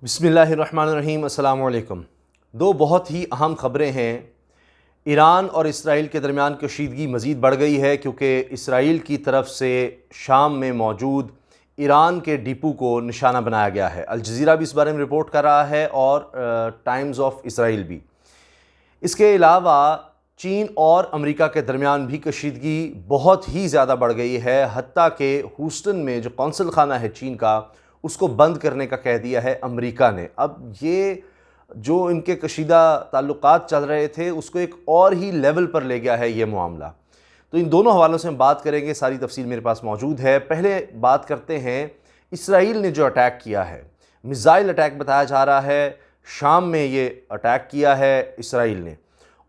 बिस्मिल्लाहिर्रहमानिर्रहीम। अस्सलाम वालेकुम। दो बहुत ही अहम ख़बरें हैं। ईरान और इसराइल के दरमियान कशीदगी मज़ीद बढ़ गई है क्योंकि इसराइल की तरफ से शाम में मौजूद ईरान के डिपो को निशाना बनाया गया है। अल जज़ीरा भी इस बारे में रिपोर्ट कर रहा है और टाइम्स ऑफ इसराइल भी। इसके अलावा चीन और अमेरिका के दरमियान भी कशीदगी बहुत ही ज़्यादा बढ़ गई है। हत्ता के ह्यूस्टन में जो कौंसल खाना है चीन का, उसको बंद करने का कह दिया है अमेरिका ने। अब ये जो इनके कशीदा ताल्लुकात चल रहे थे उसको एक और ही लेवल पर ले गया है ये मामला। तो इन दोनों हवालों से हम बात करेंगे, सारी तफसील मेरे पास मौजूद है। पहले बात करते हैं इसराइल ने जो अटैक किया है, मिसाइल अटैक बताया जा रहा है। शाम में ये अटैक किया है इसराइल ने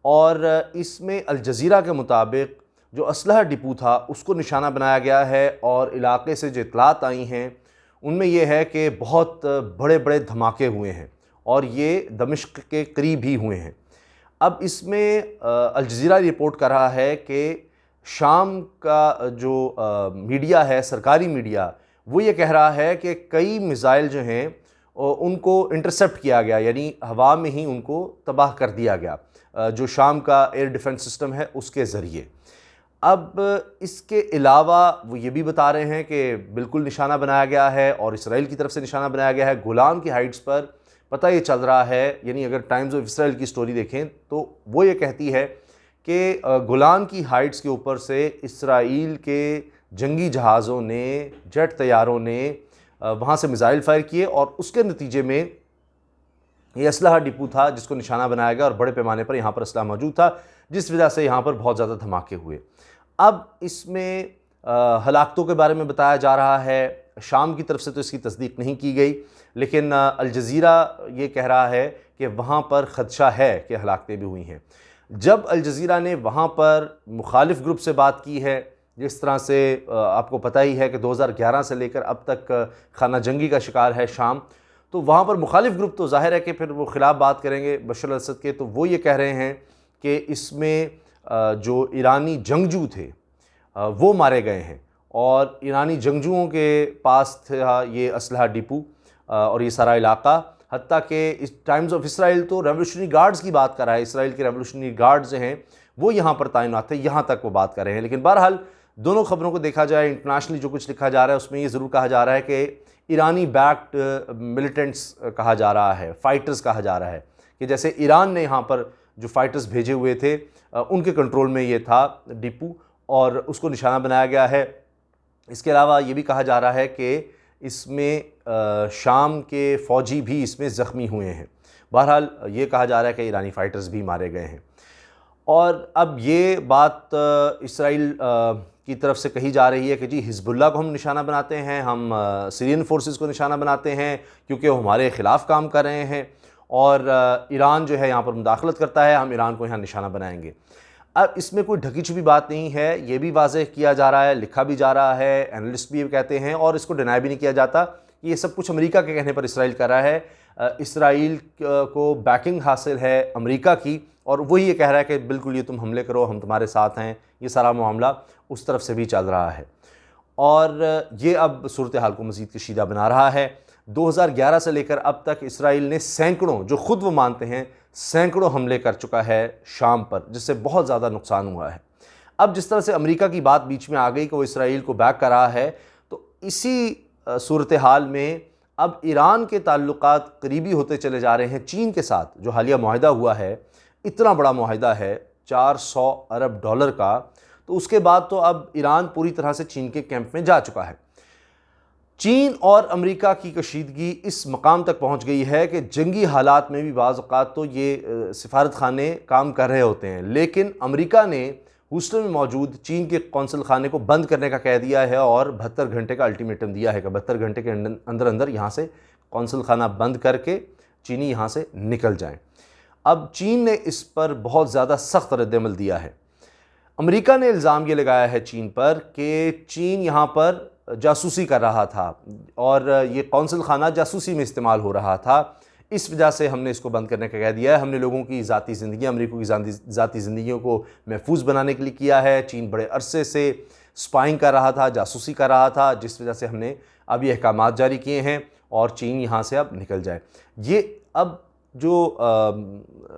और इसमें अल जज़ीरा के मुताबिक जो असलहा डिपो था उसको निशाना बनाया गया है और इलाके से जो इतलात आई हैं उनमें यह है कि बहुत बड़े बड़े धमाके हुए हैं और ये दमिश्क के करीब ही हुए हैं। अब इसमें अल जज़ीरा रिपोर्ट कर रहा है कि शाम का जो मीडिया है, सरकारी मीडिया, वो ये कह रहा है कि कई मिसाइल जो हैं उनको इंटरसेप्ट किया गया, यानी हवा में ही उनको तबाह कर दिया गया जो शाम का एयर डिफेंस सिस्टम है उसके ज़रिए। अब इसके अलावा वो ये भी बता रहे हैं कि बिल्कुल निशाना बनाया गया है और इसराइल की तरफ से निशाना बनाया गया है गोलान की हाइट्स पर। पता ये चल रहा है, यानी अगर टाइम्स ऑफ इसराइल की स्टोरी देखें तो वो ये कहती है कि गोलान की हाइट्स के ऊपर से इसराइल के जंगी जहाज़ों ने, जेट तैयारों ने वहाँ से मिसाइल फायर किए और उसके नतीजे में ये असलहा डिपो था जिसको निशाना बनाया गया और बड़े पैमाने पर यहाँ पर असलहा मौजूद था, जिस वजह से यहाँ पर बहुत ज़्यादा धमाके हुए। अब इसमें हलाकतों के बारे में बताया जा रहा है। शाम की तरफ से तो इसकी तस्दीक नहीं की गई, लेकिन अल जज़ीरा ये कह रहा है कि वहाँ पर ख़दशा है कि हलाकतें भी हुई हैं। जब अल जज़ीरा ने वहाँ पर मुखालिफ ग्रुप से बात की है, जिस तरह से आपको पता ही है कि 2011 से लेकर अब तक खाना जंगी का शिकार है शाम, तो वहाँ पर मुखालिफ ग्रुप तो ज़ाहिर है कि फिर वो ख़िलाफ़ बात करेंगे बशर अल असद के। तो वो ये कह रहे हैं कि इसमें जो ईरानी जंगजू थे वो मारे गए हैं और ईरानी जंगजुओं के पास था ये असलहा डिपो और ये सारा इलाका। हत्ता कि इस टाइम्स ऑफ इसराइल तो रेवोल्यूशनरी गार्ड्स की बात कर रहा है, इसराइल के रेवोल्यूशनरी गार्ड्स हैं वो यहाँ पर तैनात थे, यहाँ तक वो बात कर रहे हैं। लेकिन बहरहाल दोनों खबरों को देखा जाए, इंटरनेशनली जो कुछ लिखा जा रहा है उसमें ये ज़रूर कहा जा रहा है कि ईरानी बैक्ड मिलिटेंट्स कहा जा रहा है, फ़ाइटर्स कहा जा रहा है, कि जैसे ईरान ने यहाँ पर जो फ़ाइटर्स भेजे हुए थे उनके कंट्रोल में ये था डिपो और उसको निशाना बनाया गया है। इसके अलावा ये भी कहा जा रहा है कि इसमें शाम के फ़ौजी भी इसमें ज़ख्मी हुए हैं। बहरहाल ये कहा जा रहा है कि ईरानी फ़ाइटर्स भी मारे गए हैं। और अब ये बात इसराइल की तरफ से कही जा रही है कि जी हिज़्बुल्लाह को हम निशाना बनाते हैं, हम सीरियन फोर्सेस को निशाना बनाते हैं क्योंकि वो हमारे ख़िलाफ़ काम कर रहे हैं और ईरान जो है यहाँ पर मुदाखलत करता है, हम ईरान को यहाँ निशाना बनाएंगे। अब इसमें कोई ढकी छुपी बात नहीं है, ये भी वाज़ेह किया जा रहा है, लिखा भी जा रहा है, एनालिस्ट भी कहते हैं और इसको डिनाई भी नहीं किया जाता कि ये सब कुछ अमेरिका के कहने पर इसराइल कर रहा है। इसराइल को बैकिंग हासिल है अमेरिका की और वही ये कह रहा है कि बिल्कुल ये तुम हमले करो, हम तुम्हारे साथ हैं। ये सारा मामला उस तरफ से भी चल रहा है और ये अब सूरत हाल को मज़ीद कशीदा बना रहा है। 2011 से लेकर अब तक इसराइल ने सैकड़ों, जो ख़ुद वो मानते हैं, सैकड़ों हमले कर चुका है शाम पर, जिससे बहुत ज़्यादा नुकसान हुआ है। अब जिस तरह से अमेरिका की बात बीच में आ गई कि वो इसराइल को बैक कर रहा है, तो इसी सूरत हाल में अब ईरान के ताल्लुकात करीबी होते चले जा रहे हैं चीन के साथ। जो हालिया मुआहिदा हुआ है, इतना बड़ा मुआहिदा है $400 अरब का, तो उसके बाद तो अब ईरान पूरी तरह से चीन के कैंप में जा चुका है। चीन और अमेरिका की कशीदगी इस मकाम तक पहुंच गई है कि जंगी हालात में भी बाज़ औक़ात तो ये सिफारत खाने काम कर रहे होते हैं, लेकिन अमेरिका ने ह्यूस्टन में मौजूद चीन के कौंसल खाने को बंद करने का कह दिया है और 72 घंटे का अल्टीमेटम दिया है कि 72 घंटे के अंदर अंदर यहाँ से कौंसल खाना बंद करके चीनी यहाँ से निकल जाएँ। अब चीन ने इस पर बहुत ज़्यादा सख्त रद्द-ए-अमल दिया है। अमेरिका ने इल्ज़ाम ये लगाया है चीन पर कि चीन यहाँ पर जासूसी कर रहा था और ये कौंसल खाना जासूसी में इस्तेमाल हो रहा था, इस वजह से हमने इसको बंद करने का कह दिया है। हमने लोगों की ज़ाती ज़िंदगी, अमेरिका की ज़ाती ज़िंदगियों को महफूज बनाने के लिए किया है। चीन बड़े अरसे से स्पाइंग कर रहा था, जासूसी कर रहा था, जिस वजह से हमने अब ये अहकामात जारी किए हैं और चीन यहाँ से अब निकल जाए। ये अब जो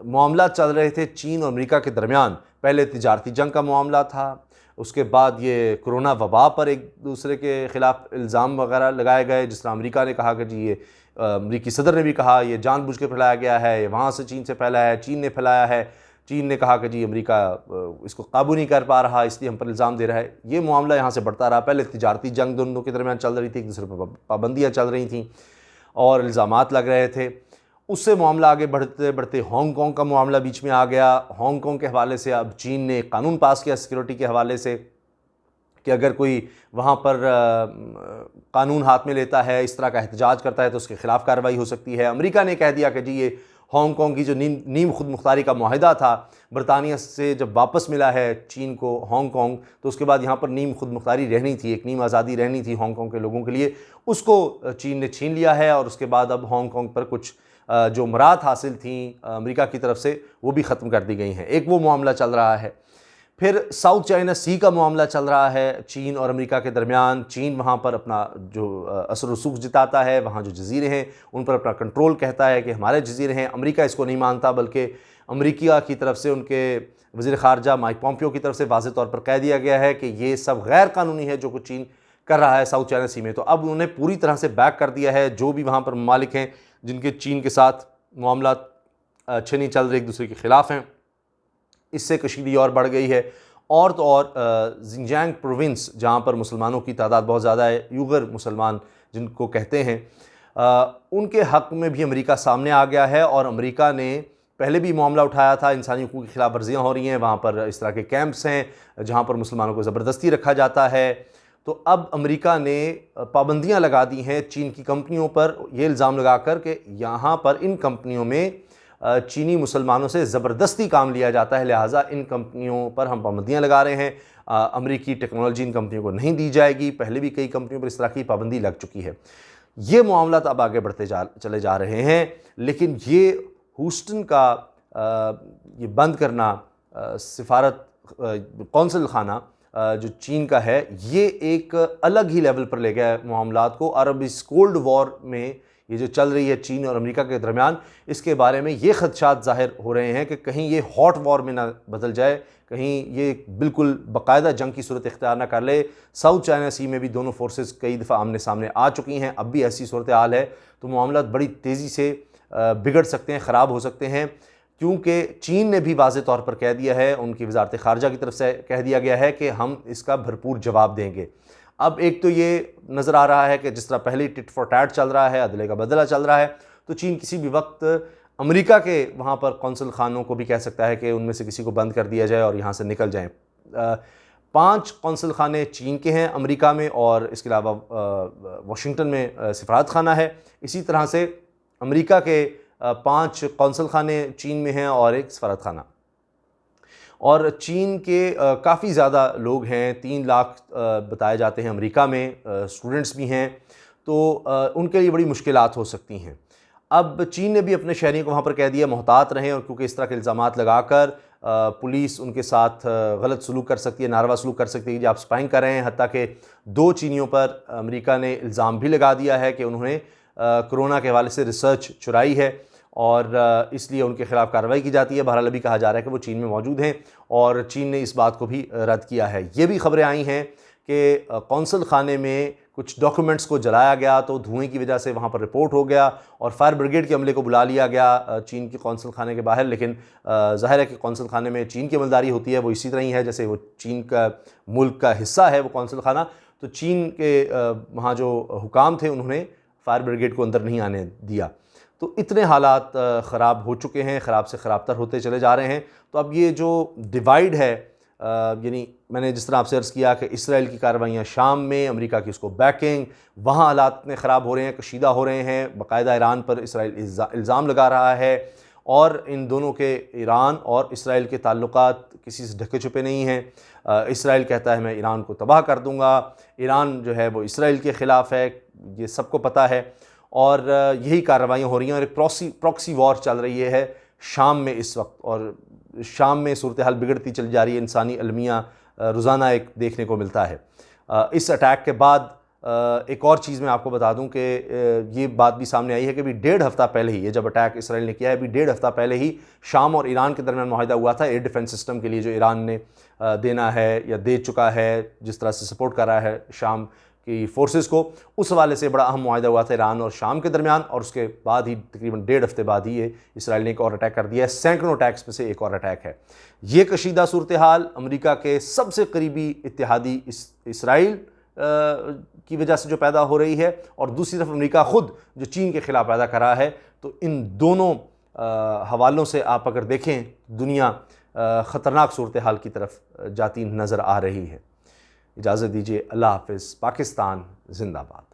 मामला चल रहे थे चीन और अमेरिका के दरमियान, पहले तिजारती जंग का मामला था, उसके बाद ये कोरोना वबा पर एक दूसरे के ख़िलाफ़ इल्ज़ाम वगैरह लगाए गए, जिस तरह अमेरिका ने कहा कि जी ये अमरीकी सदर ने भी कहा ये जानबूझ के फैलाया गया है, ये वहाँ से चीन से फैला है, चीन ने फैलाया है, चीन ने कहा कि जी अमेरिका इसको काबू नहीं कर पा रहा इसलिए हम पर इल्ज़ाम दे रहा है। ये मामला यहाँ से बढ़ता रहा। पहले तिजारती जंग दोनों के दरमियान चल रही थी, एक दूसरे पर पाबंदियाँ चल रही थीं और इल्ज़ामात लग रहे थे। उससे मामला आगे बढ़ते बढ़ते हांगकांग का मामला बीच में आ गया। हांगकांग के हवाले से अब चीन ने कानून पास किया सिक्योरिटी के हवाले से कि अगर कोई वहाँ पर कानून हाथ में लेता है, इस तरह का एहतजाज करता है तो उसके ख़िलाफ़ कार्रवाई हो सकती है। अमेरिका ने कह दिया कि जी ये हांगकांग की जो नीम खुद मुख्तारी का माहिदा था, बरतानिया से जब वापस मिला है चीन को हांगकांग, तो उसके बाद यहाँ पर नीम खुद मुख्तारी रहनी थी, एक नीम आज़ादी रहनी थी हांगकांग के लोगों के लिए, उसको चीन ने छीन लिया है। और उसके बाद अब हांगकांग पर कुछ जो मराहत हासिल थी अमेरिका की तरफ से वो भी ख़त्म कर दी गई हैं। एक वो मामला चल रहा है। फिर साउथ चाइना सी का मामला चल रहा है चीन और अमेरिका के दरमियान। चीन वहाँ पर अपना जो असर रसूख जताता है, वहाँ जो जजीरे हैं उन पर अपना कंट्रोल कहता है कि हमारे जजीरे हैं। अमेरिका इसको नहीं मानता, बल्कि अमेरिका की तरफ से उनके वज़ीर ख़ारजा माइक पॉम्पियो की तरफ से वाज़ेह तौर पर कह दिया गया है कि ये सब गैर कानूनी है जो कुछ चीन कर रहा है साउथ चाइना सी में। तो अब उन्होंने पूरी तरह से बैक कर दिया है जो भी वहाँ पर ममालिक हैं जिनके चीन के साथ मामला अच्छे नहीं चल रहे, एक दूसरे के ख़िलाफ़ हैं। इससे कशीदी और बढ़ गई है। और तो और जिंजियांग प्रोविंस जहाँ पर मुसलमानों की तादाद बहुत ज़्यादा है, यूगर मुसलमान जिनको कहते हैं, उनके हक़ में भी अमेरिका सामने आ गया है। और अमेरिका ने पहले भी मामला उठाया था, इंसानी हुकूक़ की खिलाफ वर्जियाँ हो रही हैं, वहाँ पर इस तरह के कैंप्स हैं जहाँ पर मुसलमानों को ज़बरदस्ती रखा जाता है। तो अब अमेरिका ने पाबंदियाँ लगा दी हैं चीन की कंपनियों पर, यह इल्ज़ाम लगा कर कि यहाँ पर इन कंपनियों में चीनी मुसलमानों से ज़बरदस्ती काम लिया जाता है, लिहाजा इन कंपनियों पर हम पाबंदियाँ लगा रहे हैं। अमेरिकी टेक्नोलॉजी इन कंपनियों को नहीं दी जाएगी। पहले भी कई कंपनियों पर इस तरह की पाबंदी लग चुकी है। ये मामला तो अब आगे बढ़ते चले जा रहे हैं। लेकिन ये ह्यूस्टन का ये बंद करना, सिफारत कौंसल खाना जो चीन का है, ये एक अलग ही लेवल पर ले गया है मामलात को। और अब इस कोल्ड वॉर में ये जो चल रही है चीन और अमेरिका के दरमियान, इसके बारे में ये ख़दशात ज़ाहिर हो रहे हैं कि कहीं ये हॉट वॉर में ना बदल जाए, कहीं ये बिल्कुल बाकायदा जंग की सूरत इख्तियार ना कर ले। साउथ चाइना सी में भी दोनों फोर्सेस कई दफ़ा आमने सामने आ चुकी हैं, अब भी ऐसी सूरत हाल है तो मामला बड़ी तेज़ी से बिगड़ सकते हैं, ख़राब हो सकते हैं। क्योंकि चीन ने भी वाज़ेह तौर पर कह दिया है, उनकी वज़ारत ख़ारजा की तरफ से कह दिया गया है कि हम इसका भरपूर जवाब देंगे। अब एक तो ये नज़र आ रहा है कि जिस तरह पहले टिट फॉर टैट चल रहा है, अदले का बदला चल रहा है, तो चीन किसी भी वक्त अमेरिका के वहाँ पर कौंसल खानों को भी कह सकता है कि उनमें से किसी को बंद कर दिया जाए और यहाँ से निकल जाएँ। 5 कौंसल खाने चीन के हैं अमेरिका में, और इसके अलावा वाशिंगटन में सफारत खाना है। इसी तरह से अमेरिका के 5 कौंसल खाने चीन में हैं और एक सफारत खाना। और चीन के काफ़ी ज़्यादा लोग हैं, 3 लाख बताए जाते हैं अमेरिका में, स्टूडेंट्स भी हैं, तो उनके लिए बड़ी मुश्किलात हो सकती हैं। अब चीन ने भी अपने शहरियों को वहाँ पर कह दिया मोहतात रहें, और क्योंकि इस तरह के इल्ज़ामात लगाकर पुलिस उनके साथ गलत सलूक कर सकती है, नारवा सलूक कर सकती है कि आप स्पाइंग कर रहे हैं। हत्ता कि 2 चीनियों पर अमेरिका ने इल्ज़ाम भी लगा दिया है कि उन्होंने कोरोना के हवाले से रिसर्च चुराई है और इसलिए उनके ख़िलाफ़ कार्रवाई की जाती है। बहरहाल अभी कहा जा रहा है कि वो चीन में मौजूद हैं और चीन ने इस बात को भी रद्द किया है। ये भी ख़बरें आई हैं कि कौंसल खाने में कुछ डॉक्यूमेंट्स को जलाया गया, तो धुएं की वजह से वहाँ पर रिपोर्ट हो गया और फायर ब्रिगेड के अमले को बुला लिया गया चीन के कौंसल खाने के बाहर। लेकिन ज़ाहिर है कि कौंसल खाने में चीन की अमलदारी होती है, वो इसी तरह ही है जैसे वो चीन का मुल्क का हिस्सा है वो कौंसल खाना। तो चीन के वहाँ जो हुकाम थे उन्होंने फायर ब्रिगेड को अंदर नहीं आने दिया। तो इतने हालात ख़राब हो चुके हैं, ख़राब से ख़राब तर होते चले जा रहे हैं। तो अब ये जो डिवाइड है, यानी मैंने जिस तरह आपसे अर्ज़ किया कि इसराइल की कार्रवाइयाँ शाम में, अमेरिका की उसको बैकिंग, वहाँ हालात इतने ख़राब हो रहे हैं, कशीदा हो रहे हैं, बाकायदा ईरान पर इसराइल इल्ज़ाम लगा रहा है और इन दोनों के, ईरान और इसराइल के ताल्लुकात किसी से ढके छुपे नहीं हैं। इसराइल कहता है मैं ईरान को तबाह कर दूँगा, ईरान जो है वो इसराइल के ख़िलाफ़ है, ये सबको पता है। और यही कार्रवाइयाँ हो रही हैं और एक प्रॉक्सी वॉर चल रही है शाम में इस वक्त, और शाम में सूरत हाल बिगड़ती चली जा रही है। इंसानी अलमिया रोज़ाना एक देखने को मिलता है। इस अटैक के बाद एक और चीज़ मैं आपको बता दूं कि ये बात भी सामने आई है कि अभी 1.5 हफ्ता पहले ही, ये जब अटैक इसराइल ने किया है, अभी 1.5 हफ्ता पहले ही शाम और ईरान के दरमियान मुआहिदा हुआ था एयर डिफेंस सिस्टम के लिए, जो ईरान ने देना है या दे चुका है, जिस तरह से सपोर्ट कर रहा है शाम की फोर्सेस को। उस हवाले से बड़ा अहम मुआहिदा हुआ था ईरान और शाम के दरमियान, और उसके बाद ही तकरीबन 1.5 हफ्ते बाद ही ये इसराइल ने एक और अटैक कर दिया है। सैकड़ों अटैक्स में से एक और अटैक है। ये कशीदा सूरत हाल अमरीका के सबसे करीबी इत्तेहादी इसराइल की वजह से जो पैदा हो रही है, और दूसरी तरफ अमेरिका ख़ुद जो चीन के ख़िलाफ़ पैदा कर रहा है, तो इन दोनों हवालों से आप अगर देखें, दुनिया ख़तरनाक सूरत हाल की तरफ जाती नज़र आ रही है। इजाज़त दीजिए, अल्लाह हाफ़िज़। पाकिस्तान ज़िंदाबाद।